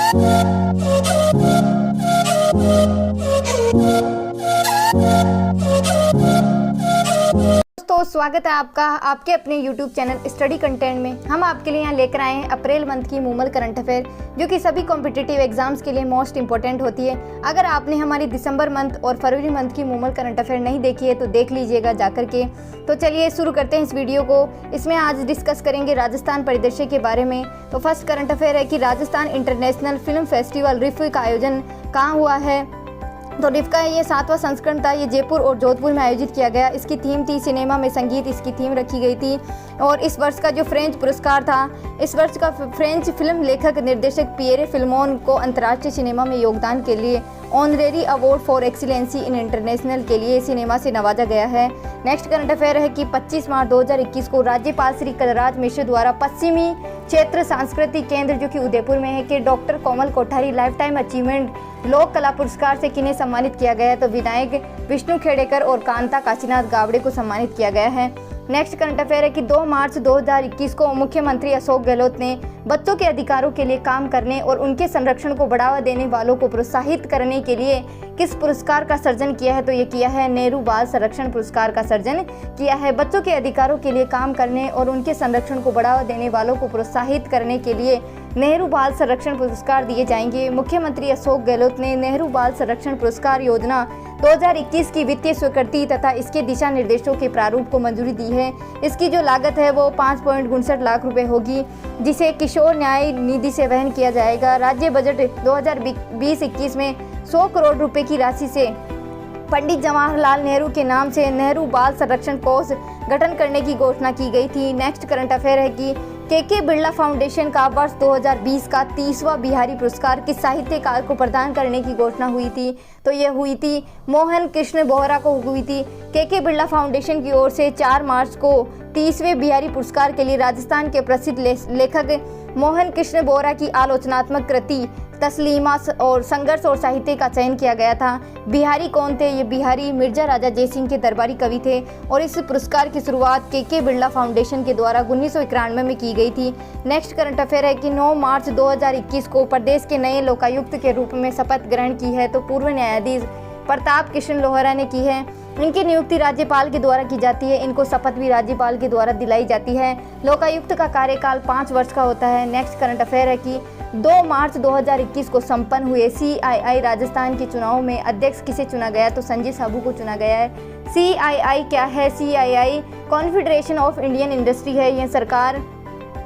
दोस्तों, स्वागत है आपका आपके अपने YouTube चैनल स्टडी कंटेंट में। हम आपके लिए यहाँ लेकर आए हैं अप्रैल मंथ की मूमल करंट अफेयर, जो कि सभी कॉम्पिटिटिव एग्जाम्स के लिए मोस्ट इंपॉर्टेंट होती है। अगर आपने हमारी दिसंबर मंथ और फरवरी मंथ की मूमल करंट अफेयर नहीं देखी है तो देख लीजिएगा जाकर के। तो चलिए शुरू करते हैं इस वीडियो को। इसमें आज डिस्कस करेंगे राजस्थान परिदृश्य के बारे में। तो फर्स्ट करंट अफेयर है कि राजस्थान इंटरनेशनल फिल्म फेस्टिवल रिफ का आयोजन कहाँ हुआ है। तो रिफ का ये 7वां संस्करण था। ये जयपुर और जोधपुर में आयोजित किया गया। इसकी थीम थी सिनेमा में संगीत, इसकी थीम रखी गई थी। और इस वर्ष का जो फ्रेंच पुरस्कार था, इस वर्ष का फ्रेंच फिल्म लेखक निर्देशक पियरे फिल्मोन को अंतर्राष्ट्रीय सिनेमा में योगदान के लिए honorary award for excellency in international के लिए सिनेमा से नवाजा गया है। नेक्स्ट करंट अफेयर है कि 25 मार्च 2021 को राज्यपाल श्री कलराज मिश्र द्वारा पश्चिमी क्षेत्र सांस्कृतिक केंद्र, जो कि उदयपुर में है, के डॉक्टर कोमल कोठारी लाइफ टाइम अचीवमेंट लोक कला पुरस्कार से किन्हें सम्मानित किया गया है। तो विनायक विष्णु खेड़ेकर और कांता काशीनाथ गावड़े को सम्मानित किया गया है। नेक्स्ट करंट अफेयर है कि 2 मार्च 2021 को मुख्यमंत्री अशोक गहलोत ने बच्चों के अधिकारों के लिए काम करने और उनके संरक्षण को बढ़ावा देने वालों को प्रोत्साहित करने के लिए किस पुरस्कार का सर्जन किया है। तो ये किया है नेहरू बाल संरक्षण पुरस्कार का सर्जन किया है। बच्चों के अधिकारों के लिए काम करने और उनके संरक्षण को बढ़ावा देने वालों को प्रोत्साहित करने के लिए नेहरू बाल संरक्षण पुरस्कार दिए जाएंगे। मुख्यमंत्री अशोक गहलोत ने नेहरू बाल संरक्षण पुरस्कार योजना 2021 की वित्तीय स्वीकृति तथा इसके दिशा निर्देशों के प्रारूप को मंजूरी दी है। इसकी जो लागत है वो 5.59 लाख रुपए होगी, जिसे किशोर न्याय निधि से वहन किया जाएगा। राज्य बजट 2020-21 में 100 करोड़ रुपए की राशि से पंडित जवाहरलाल नेहरू के नाम से नेहरू बाल संरक्षण कोष गठन करने की घोषणा की गई थी। नेक्स्ट करंट अफेयर है कि के बिरला फाउंडेशन का वर्ष 2020 का 30वां बिहारी पुरस्कार किस साहित्यकार को प्रदान करने की घोषणा हुई थी। तो ये हुई थी मोहन कृष्ण बोहरा को हुई थी। के बिरला फाउंडेशन की ओर से 4 मार्च को 30वें बिहारी पुरस्कार के लिए राजस्थान के प्रसिद्ध लेखक मोहन कृष्ण बोहरा की आलोचनात्मक कृति तस्लीमा और संघर्ष और साहित्य का चयन किया गया था। बिहारी कौन थे? ये बिहारी मिर्जा राजा जयसिंह के दरबारी कवि थे और इस पुरस्कार की शुरुआत के बिरला फाउंडेशन के द्वारा 1991 में की गई थी। नेक्स्ट करंट अफेयर है कि 9 मार्च 2021 को प्रदेश के नए लोकायुक्त के रूप में शपथ ग्रहण की है। तो पूर्व न्यायाधीश प्रताप किशन लोहरा ने की है। इनकी नियुक्ति राज्यपाल के द्वारा की जाती है। इनको शपथ भी राज्यपाल के द्वारा दिलाई जाती है। लोकायुक्त का कार्यकाल 5 वर्ष का होता है। नेक्स्ट करंट अफेयर है कि 2 मार्च 2021 को संपन्न हुए CII राजस्थान के चुनाव में अध्यक्ष किसे चुना गया। तो संजय साबू को चुना गया है। CII क्या है? CII confederation of Indian industry है। यह सरकार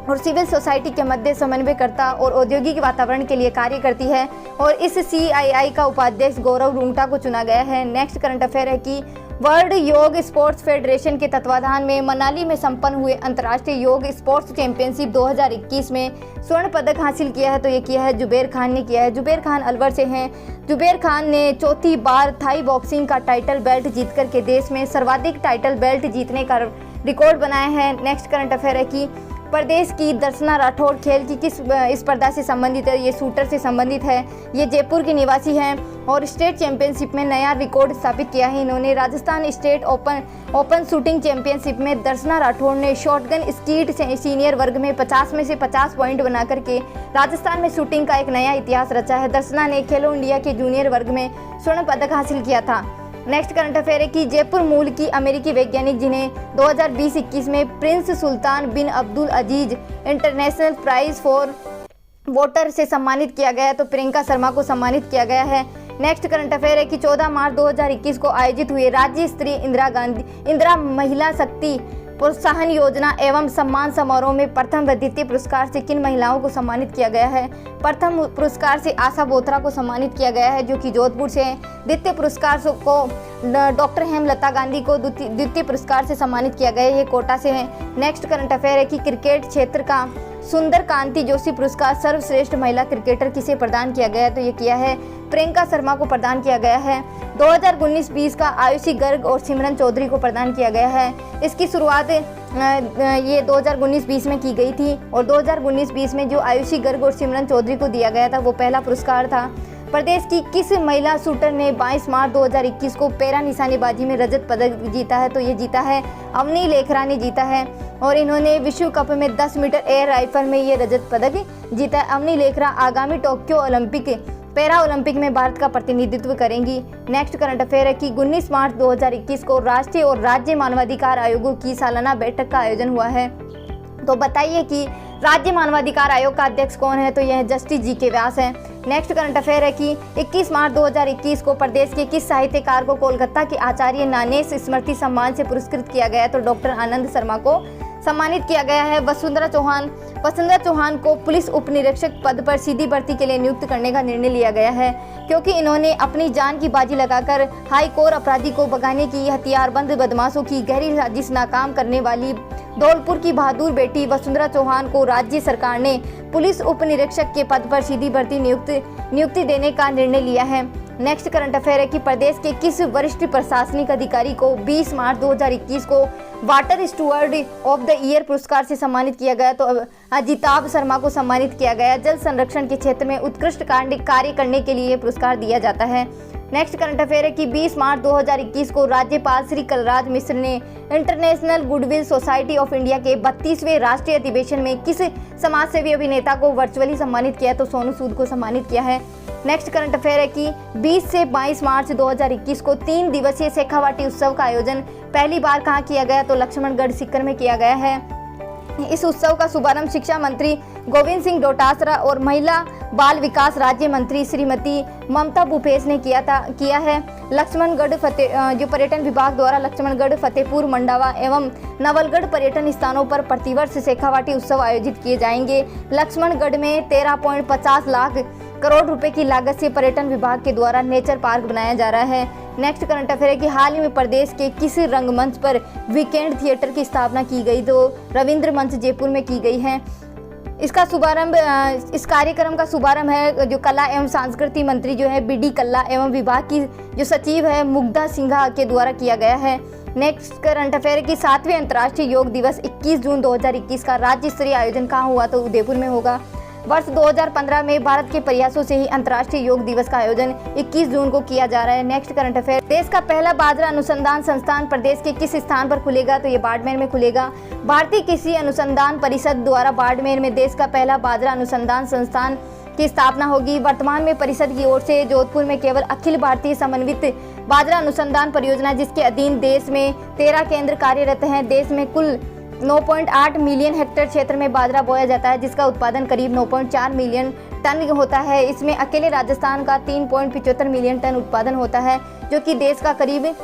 और सिविल सोसाइटी के मध्य समन्वयकर्ता और औद्योगिक वातावरण के लिए कार्य करती है और इस CII का उपाध्यक्ष गौरव रूंगटा को चुना गया है। नेक्स्ट करंट अफेयर है कि वर्ल्ड योग स्पोर्ट्स फेडरेशन के तत्वाधान में मनाली में संपन्न हुए अंतर्राष्ट्रीय योग स्पोर्ट्स चैंपियनशिप 2021 में स्वर्ण पदक हासिल किया है। तो ये किया है जुबेर खान ने किया है। जुबेर खान अलवर से हैं। जुबेर खान ने चौथी बार थाई बॉक्सिंग का टाइटल बेल्ट जीत करके देश में सर्वाधिक टाइटल बेल्ट जीतने का रिकॉर्ड बनाया है। नेक्स्ट करंट अफेयर है कि प्रदेश की दर्शना राठौड़ खेल की किस स्पर्धा से संबंधित है। ये शूटर से संबंधित है। ये जयपुर की निवासी हैं और स्टेट चैंपियनशिप में नया रिकॉर्ड स्थापित किया है इन्होंने। Rajasthan state open shooting championship में दर्शना राठौड़ ने शॉटगन स्कीट सीनियर वर्ग में 50 में से 50 पॉइंट बना करके राजस्थान में शूटिंग का एक नया इतिहास रचा है। दर्शना ने खेलो इंडिया के जूनियर वर्ग में स्वर्ण पदक हासिल किया था। नेक्स्ट करंट अफेयर है कि जयपुर मूल की अमेरिकी वैज्ञानिक जिन्हें 2020-21 में Prince Sultan bin Abdul Aziz International Prize for Water से सम्मानित किया गया है। तो प्रियंका शर्मा को सम्मानित किया गया है। नेक्स्ट करंट अफेयर है कि 14 मार्च 2021 को आयोजित हुए राज्य स्तरीय इंदिरा महिला शक्ति प्रोत्साहन योजना एवं सम्मान समारोह में प्रथम व द्वितीय पुरस्कार से किन महिलाओं को सम्मानित किया गया है। प्रथम पुरस्कार से आशा बोथरा को सम्मानित किया गया है, जो कि जोधपुर से है। द्वितीय पुरस्कार को डॉक्टर हेमलता गांधी को द्वितीय पुरस्कार से सम्मानित किया गया है। ये कोटा से है। नेक्स्ट करंट अफेयर है कि क्रिकेट क्षेत्र का सुंदर कांति जोशी पुरस्कार सर्वश्रेष्ठ महिला क्रिकेटर किसे प्रदान किया गया है। तो ये किया है प्रियंका शर्मा को प्रदान किया गया है। 2019-20 का आयुषी गर्ग और सिमरन चौधरी को प्रदान किया गया है। इसकी शुरुआत ये 2019-20 में की गई थी और 2019-20 में जो आयुषी गर्ग और सिमरन चौधरी को दिया गया था वो पहला पुरस्कार था। प्रदेश की किस महिला शूटर ने 22 मार्च 2021 को पैरा निशानेबाजी में रजत पदक जीता है। तो ये जीता है अवनी लेखरा ने जीता है। और इन्होंने विश्व कप में 10 मीटर एयर राइफल में ये रजत पदक जीता। अवनी लेखरा आगामी टोक्यो ओलंपिक पैरा ओलंपिक में भारत का प्रतिनिधित्व करेंगी। नेक्स्ट करंट अफेयर है कि 19 मार्च 2021 को राष्ट्रीय और राज्य मानवाधिकार आयोगों की सालाना बैठक का आयोजन हुआ है। तो बताइए कि राज्य मानवाधिकार आयोग का अध्यक्ष कौन है? तो यह जस्टिस जी.के. व्यास है। नेक्स्ट करंट अफेयर है कि 21 मार्च 2021 को प्रदेश के किस साहित्यकार को कोलकाता के आचार्य नानेश स्मृति सम्मान से पुरस्कृत किया गया? तो डॉक्टर आनंद शर्मा को सम्मानित किया गया है। वसुंधरा चौहान को पुलिस उप निरीक्षक पद पर सीधी भर्ती के लिए नियुक्त करने का निर्णय लिया गया है, क्योंकि इन्होंने अपनी जान की बाजी लगाकर हाई कोर अपराधी को भगाने की हथियारबंद बदमाशों की गहरी साजिश नाकाम करने वाली धौलपुर की बहादुर बेटी वसुंधरा चौहान को राज्य सरकार ने पुलिस उप निरीक्षक के पद पर सीधी भर्ती नियुक्ति देने का निर्णय लिया है। नेक्स्ट करंट अफेयर है कि प्रदेश के किस वरिष्ठ प्रशासनिक अधिकारी को 20 मार्च 2021 को water Steward of the year पुरस्कार से सम्मानित किया गया? तो अजिताभ शर्मा को सम्मानित किया गया। जल संरक्षण के क्षेत्र में उत्कृष्ट कार्य करने के लिए पुरस्कार दिया जाता है। नेक्स्ट करंट अफेयर है कि 20 मार्च 2021 को राज्यपाल श्री कलराज मिश्र ने international goodwill society of India के 32वें राष्ट्रीय अधिवेशन में किस समाजसेवी अभिनेता को वर्चुअली सम्मानित किया? तो सोनू सूद को सम्मानित किया है। नेक्स्ट करंट अफेयर है कि 20 से 22 मार्च 2021 को 3 दिवसीय शेखावाटी उत्सव का आयोजन पहली बार कहाँ किया गया? तो लक्ष्मणगढ़ सीकर में किया गया है। इस उत्सव का शुभारंभ शिक्षा मंत्री गोविंद सिंह डोटासरा और महिला बाल विकास राज्य मंत्री श्रीमती ममता भूपेश ने किया है। लक्ष्मणगढ़ जो पर्यटन विभाग द्वारा लक्ष्मणगढ़, फतेहपुर, मंडावा एवं नवलगढ़ पर्यटन स्थानों पर प्रतिवर्ष शेखावाटी उत्सव आयोजित किए जाएंगे। लक्ष्मणगढ़ में 13.50 लाख करोड़ रुपए की लागत से पर्यटन विभाग के द्वारा नेचर पार्क बनाया जा रहा है। नेक्स्ट करंट अफेयर है कि हाल ही में प्रदेश के किस रंगमंच पर वीकेंड थिएटर की स्थापना की गई? तो रविंद्र मंच जयपुर में की गई है। इसका शुभारंभ इस कार्यक्रम का शुभारंभ है जो कला एवं संस्कृति मंत्री जो है बी.डी. कल्ला एवं विभाग की जो सचिव है मुग्धा सिन्हा के द्वारा किया गया है। नेक्स्ट करंट अफेयर है कि 7वें अंतर्राष्ट्रीय योग दिवस 21 जून 2021 का राज्य स्तरीय आयोजन कहाँ हुआ? तो उदयपुर में होगा। वर्ष 2015 में भारत के प्रयासों से ही अंतर्राष्ट्रीय योग दिवस का आयोजन 21 जून को किया जा रहा है। नेक्स्ट करंट अफेयर, देश का पहला बाजरा अनुसंधान संस्थान प्रदेश के किस स्थान पर खुलेगा? तो ये बाड़मेर में खुलेगा। भारतीय कृषि अनुसंधान परिषद द्वारा बाड़मेर में देश का पहला बाजरा अनुसंधान संस्थान की स्थापना होगी। वर्तमान में परिषद की ओर से जोधपुर में केवल अखिल भारतीय समन्वित बाजरा अनुसंधान परियोजना, जिसके अधीन देश में 13 केंद्र कार्यरत हैं। देश में कुल 9.8 मिलियन हेक्टेयर क्षेत्र में बाजरा बोया जाता है, जिसका उत्पादन करीब 9.4 मिलियन टन होता है। इसमें अकेले राजस्थान का 3.75 मिलियन टन उत्पादन होता है, जो कि देश का करीब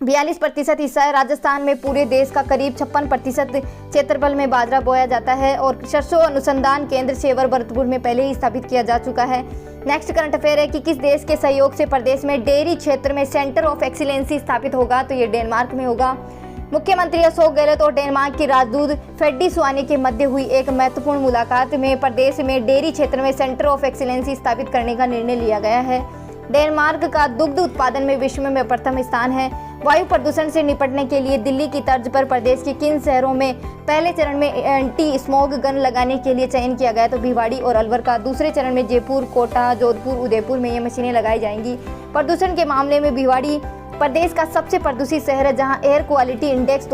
42% हिस्सा है। राजस्थान में पूरे देश का करीब 56% क्षेत्रफल में बाजरा बोया जाता है और सरसों अनुसंधान केंद्र सेवर भरतपुर में पहले ही स्थापित किया जा चुका है। नेक्स्ट करंट अफेयर है कि किस देश के सहयोग से प्रदेश में डेयरी क्षेत्र में सेंटर ऑफ एक्सीलेंसी स्थापित होगा? तो ये डेनमार्क में होगा। मुख्यमंत्री अशोक गहलोत और डेनमार्क के राजदूत फेड्डी सुआने के मध्य हुई एक महत्वपूर्ण मुलाकात में प्रदेश में डेयरी क्षेत्र में सेंटर ऑफ एक्सीलेंसी स्थापित करने का निर्णय लिया गया है। डेनमार्क का दुग्ध उत्पादन में विश्व में प्रथम स्थान है। वायु प्रदूषण से निपटने के लिए दिल्ली की तर्ज पर प्रदेश के किन शहरों में पहले चरण में एंटी स्मोक गन लगाने के लिए चयन किया गया? तो भिवाड़ी और अलवर का। दूसरे चरण में जयपुर, कोटा, जोधपुर, उदयपुर में ये मशीनें लगाई जाएंगी। प्रदूषण के मामले में भिवाड़ी प्रदेश का सबसे प्रदूषित शहर है, जहां एयर क्वालिटी इंडेक्स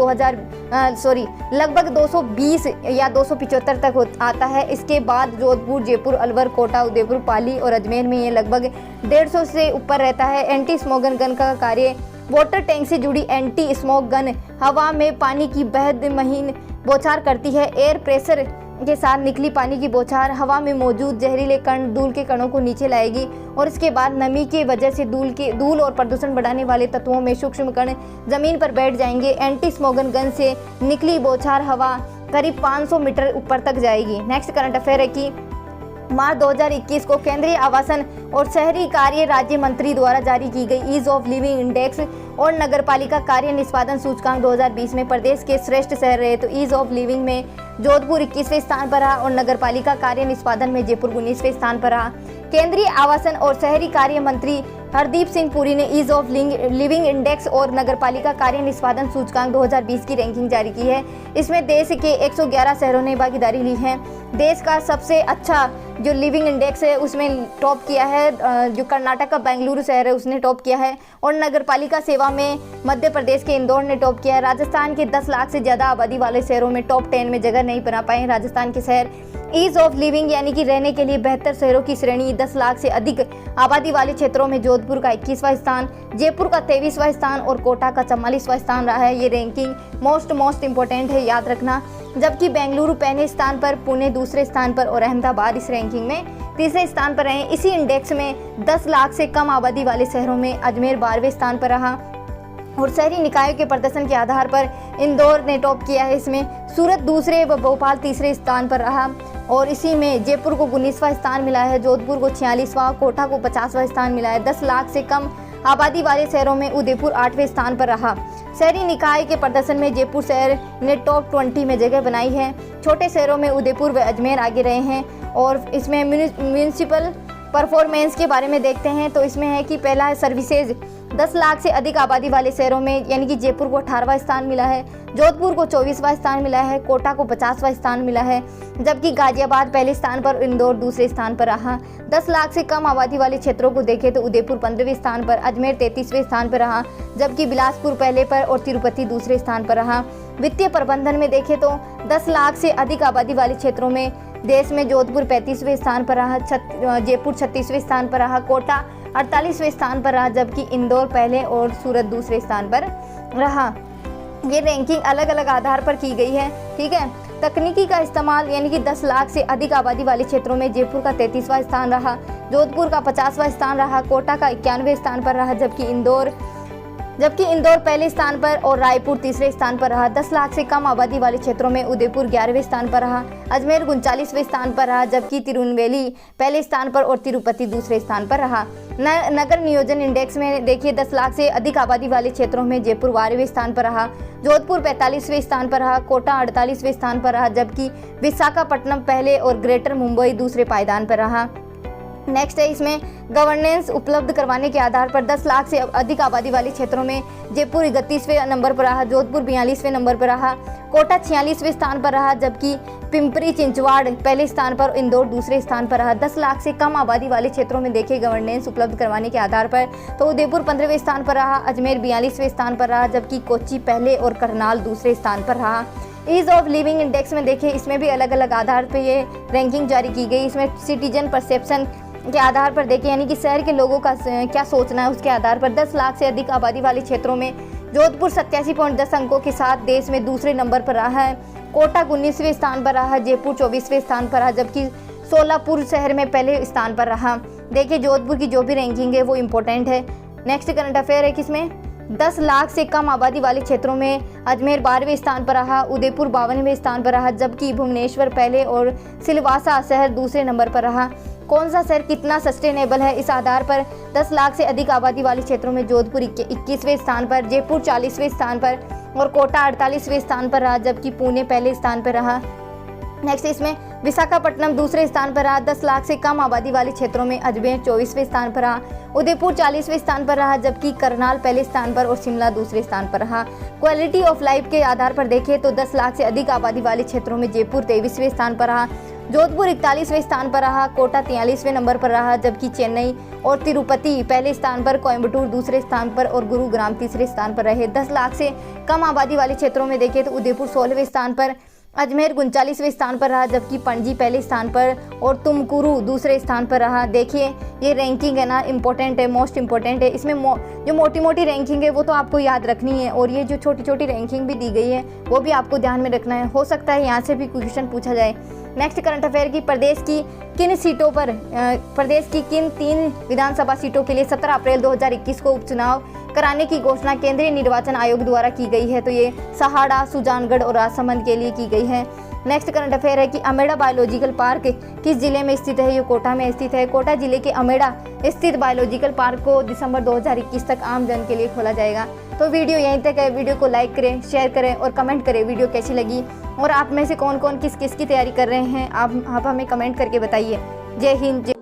लगभग 220 या 275 तक आता है। इसके बाद जोधपुर, जयपुर, अलवर, कोटा, उदयपुर, पाली और अजमेर में ये लगभग 150 से ऊपर रहता है। एंटी स्मोक गन का कार्य वाटर टैंक से जुड़ी एंटी स्मोक गन हवा में पानी की बेहद महीन बौछार करती है। एयर प्रेशर के साथ निकली पानी की बौछार हवा में मौजूद जहरीले कण धूल के कणों को नीचे लाएगी और इसके बाद नमी की वजह से धूल और प्रदूषण बढ़ाने वाले तत्वों में सूक्ष्म कण जमीन पर बैठ जाएंगे। एंटी स्मोगन गन से निकली बौछार हवा करीब 500 मीटर ऊपर तक जाएगी। नेक्स्ट करंट अफेयर है कि मार्च 2021 को केंद्रीय आवासन और शहरी कार्य राज्य मंत्री द्वारा जारी की गई ईज ऑफ लिविंग इंडेक्स और नगरपालिका कार्य निष्पादन सूचकांक 2020 में प्रदेश के श्रेष्ठ शहर रहे। तो ईज ऑफ लिविंग में जोधपुर 21वें स्थान पर रहा और नगरपालिका कार्य निष्पादन में जयपुर 19वें स्थान पर रहा। केंद्रीय आवासन और शहरी कार्य मंत्री हरदीप सिंह पुरी ने ईज ऑफ लिविंग इंडेक्स और नगरपालिका कार्य निष्पादन सूचकांक 2020 की रैंकिंग जारी की है। इसमें देश के 111 शहरों ने भागीदारी ली है। देश का सबसे अच्छा जो लिविंग इंडेक्स है उसमें टॉप किया है जो कर्नाटक का बेंगलुरु शहर है उसने टॉप किया है, और नगरपालिका सेवा में मध्य प्रदेश के इंदौर ने टॉप किया है। राजस्थान के 10 लाख से ज़्यादा आबादी वाले शहरों में टॉप 10 में जगह नहीं बना पाए राजस्थान के शहर। ईज ऑफ लिविंग यानी कि रहने के लिए बेहतर शहरों की श्रेणी 10 लाख से अधिक आबादी वाले क्षेत्रों में जोधपुर का 21वां स्थान, जयपुर का 23वां स्थान और कोटा का 44वां स्थान रहा है। ये रैंकिंग मोस्ट इंपॉर्टेंट है, याद रखना। जबकि बेंगलुरु पहले स्थान पर, पुणे दूसरे स्थान पर और अहमदाबाद इस रैंकिंग में तीसरे स्थान पर रहे। इसी इंडेक्स में 10 लाख से कम आबादी वाले शहरों में अजमेर 12वें स्थान पर रहा, और शहरी निकायों के प्रदर्शन के आधार पर इंदौर ने टॉप किया है। इसमें सूरत दूसरे व भोपाल तीसरे स्थान पर रहा, और इसी में जयपुर को 19वां स्थान मिला है, जोधपुर को 46वां, कोटा को 50वां स्थान मिला है। 10 लाख से कम आबादी वाले शहरों में उदयपुर 8वें स्थान पर रहा। शहरी निकाय के प्रदर्शन में जयपुर शहर ने टॉप 20 में जगह बनाई है। छोटे शहरों में उदयपुर व अजमेर आगे रहे हैं। और इसमें म्यूनिसिपल परफॉर्मेंस के बारे में देखते हैं तो इसमें है कि पहला है सर्विसेज। 10 लाख से अधिक आबादी वाले शहरों में यानी कि जयपुर को 18वां स्थान मिला है, जोधपुर को 24वां स्थान मिला है, कोटा को 50वां स्थान मिला है, जबकि गाजियाबाद पहले स्थान पर, इंदौर दूसरे स्थान पर रहा। 10 लाख से कम आबादी वाले क्षेत्रों को देखें तो उदयपुर 15वें स्थान पर, अजमेर 33वें स्थान पर रहा, जबकि बिलासपुर पहले पर और तिरुपति दूसरे स्थान पर रहा। वित्तीय प्रबंधन में देखें तो 10 लाख से अधिक आबादी वाले क्षेत्रों में देश में जोधपुर 35वें स्थान पर रहा, जयपुर 36वें स्थान पर रहा, कोटा 48वें स्थान पर रहा, जबकि इंदौर पहले और सूरत दूसरे स्थान पर रहा। ये रैंकिंग अलग अलग आधार पर की गई है, ठीक है। तकनीकी का इस्तेमाल यानी कि 10 लाख से अधिक आबादी वाले क्षेत्रों में जयपुर का 33वां स्थान रहा, जोधपुर का 50वां स्थान रहा, कोटा का 91वें स्थान पर रहा, जबकि इंदौर पहले स्थान पर और रायपुर तीसरे स्थान पर रहा। 10 लाख से कम आबादी वाले क्षेत्रों में उदयपुर 11वें स्थान पर रहा, अजमेर 39वें स्थान पर रहा, जबकि तिरुनेलवेली पहले स्थान पर और तिरुपति दूसरे स्थान पर रहा। नगर नियोजन इंडेक्स में देखिए 10 लाख से अधिक आबादी वाले क्षेत्रों में जयपुर 12वें स्थान पर रहा, जोधपुर 45वें स्थान पर रहा, कोटा 48वें स्थान पर रहा, जबकि विशाखापट्टनम पहले और ग्रेटर मुंबई दूसरे पायदान पर रहा। नेक्स्ट है इसमें गवर्नेंस उपलब्ध करवाने के आधार पर 10 लाख से अधिक आबादी वाले क्षेत्रों में जयपुर 31वें नंबर पर रहा, जोधपुर 42वें नंबर पर रहा, कोटा 46वें स्थान पर रहा, जबकि पिंपरी चिंचवाड़ पहले स्थान पर, इंदौर दूसरे स्थान पर रहा। 10 लाख से कम आबादी वाले क्षेत्रों में देखे गवर्नेंस उपलब्ध करवाने के आधार पर तो उदयपुर 15वें स्थान पर रहा, अजमेर 42वें स्थान पर रहा, जबकि कोच्चि पहले और करनाल दूसरे स्थान पर रहा। ईज ऑफ लिविंग इंडेक्स में देखें इसमें भी अलग अलग आधार पर ये रैंकिंग जारी की गई। इसमें सिटीजन परसेप्शन के आधार पर देखें यानी कि शहर के लोगों का क्या सोचना है उसके आधार पर 10 लाख से अधिक आबादी वाले क्षेत्रों में जोधपुर 87.10 अंकों के साथ देश में दूसरे नंबर पर रहा है, कोटा 19वें स्थान पर रहा, जयपुर 24वें स्थान पर रहा, जबकि सोलापुर शहर में पहले स्थान पर रहा। देखिए जोधपुर की जो भी रैंकिंग है वो इम्पोर्टेंट है। नेक्स्ट करंट अफेयर है किसमें 10 लाख से कम आबादी वाले क्षेत्रों में अजमेर 12वें स्थान पर रहा, उदयपुर 52वें स्थान पर रहा, जबकि भुवनेश्वर पहले और सिलवासा शहर दूसरे नंबर पर रहा। कौन सा शहर कितना सस्टेनेबल है इस आधार पर 10 लाख से अधिक आबादी वाले क्षेत्रों में जोधपुर 21वें स्थान पर, जयपुर 40वें स्थान पर और कोटा 48वें स्थान पर रहा, जबकि पुणे पहले स्थान पर रहा। नेक्स्ट इसमें विशाखापट्टनम दूसरे स्थान पर रहा। 10 लाख से कम आबादी वाले क्षेत्रों में अजमेर 24वें स्थान पर रहा, उदयपुर 40वें स्थान पर रहा, जबकि करनाल पहले स्थान पर और शिमला दूसरे स्थान पर रहा। क्वालिटी ऑफ लाइफ के आधार पर देखें तो 10 लाख से अधिक आबादी वाले क्षेत्रों में जयपुर 23वें स्थान पर रहा, जोधपुर 41वें स्थान पर रहा, कोटा 43वें नंबर पर रहा, जबकि चेन्नई और तिरुपति पहले स्थान पर, कोयम्बटूर दूसरे स्थान पर और गुरुग्राम तीसरे स्थान पर रहे। 10 लाख से कम आबादी वाले क्षेत्रों में देखें तो उदयपुर 16वें स्थान पर, अजमेर 39वें स्थान पर रहा, जबकि पणजी पहले स्थान पर और तुमकुरू दूसरे स्थान पर रहा। देखिए ये रैंकिंग है ना इंपॉर्टेंट है, मोस्ट इंपॉर्टेंट है। इसमें जो मोटी मोटी रैंकिंग है वो तो आपको याद रखनी है, और ये जो छोटी छोटी रैंकिंग भी दी गई है वो भी आपको ध्यान में रखना है। हो सकता है यहाँ से भी क्वेश्चन पूछा जाए। नेक्स्ट करंट अफेयर की प्रदेश की किन 3 विधानसभा सीटों के लिए 17 अप्रैल 2021 को उपचुनाव कराने की घोषणा केंद्रीय निर्वाचन आयोग द्वारा की गई है। तो ये सहाड़ा, सुजानगढ़ और राजसमंद के लिए की गई है। नेक्स्ट करंट अफेयर है कि अमेड़ा बायोलॉजिकल पार्क किस जिले में स्थित है। ये कोटा में स्थित है। कोटा जिले के अमेड़ा स्थित बायोलॉजिकल पार्क को दिसंबर 2021 तक आम जन के लिए खोला जाएगा। तो वीडियो यहीं तक है। वीडियो को लाइक करें, शेयर करें और कमेंट करें वीडियो कैसी लगी, और आप में से कौन कौन किस किस की तैयारी कर रहे हैं आप हमें कमेंट करके बताइए। जय हिंद।